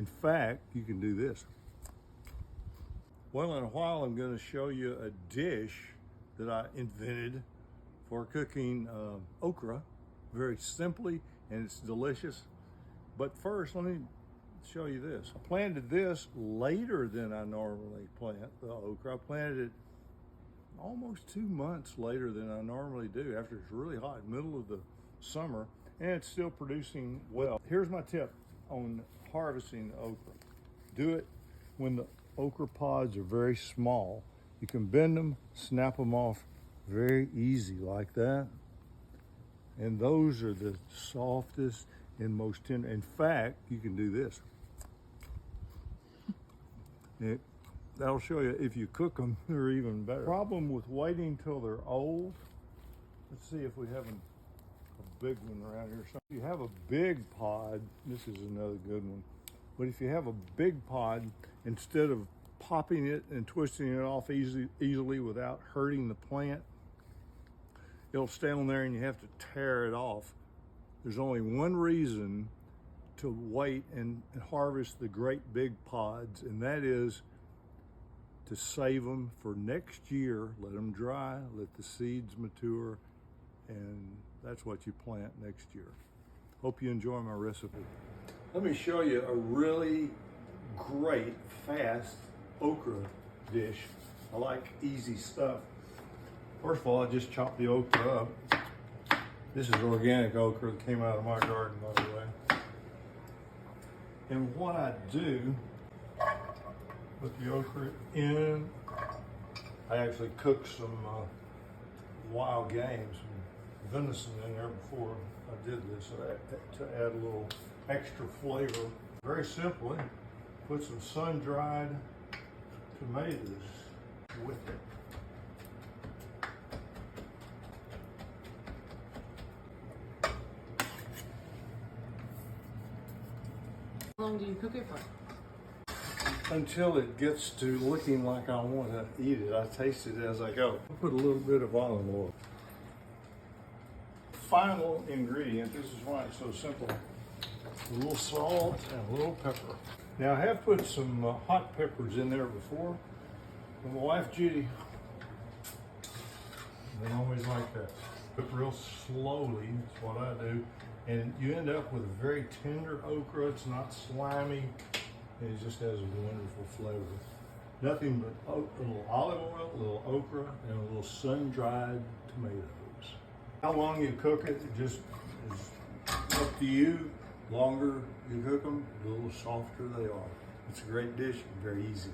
In fact, you can do this. Well, in a while, I'm going to show you a dish that I invented for cooking okra, very simply, and it's delicious. But first, let me show you this. I planted this later than I normally plant the okra. I planted it almost 2 months later than I normally do, after it's really hot, middle of the summer, and it's still producing well. Here's my tip on harvesting okra. Do it when the okra pods are very small. You can bend them, snap them off very easy like that. And those are the softest and most tender. In fact, you can do this. That'll show you if you cook them, they're even better. Problem with waiting till they're old. Let's see if we have a big one around here. So if you have a big pod, this is another good one. But if you have a big pod, instead of popping it and twisting it off easily without hurting the plant, it'll stay on there and you have to tear it off. There's only one reason to wait and harvest the great big pods, and that is to save them for next year. Let them dry, let the seeds mature, and that's what you plant next year. Hope you enjoy my recipe. Let me show you a really great, fast okra dish. I like easy stuff. First of all, I just chopped the okra up. This is organic okra that came out of my garden, by the way. And what I do, put the okra in. I actually cooked some wild game, some venison in there before I did this, to add a little extra flavor. Very simply, put some sun-dried tomatoes with it. How long do you cook it for? Until it gets to looking like I want to eat it. I taste it as I go. I'll put a little bit of olive oil. Final ingredient, this is why it's so simple. A little salt and a little pepper. Now I have put some hot peppers in there before. And my wife Judy, they always like that. Cook real slowly, that's what I do. And you end up with a very tender okra. It's not slimy. It just has a wonderful flavor. Nothing but a little olive oil, a little okra, and a little sun-dried tomatoes. How long you cook it, it just is up to you. Longer you cook them, the little softer they are. It's a great dish and very easy.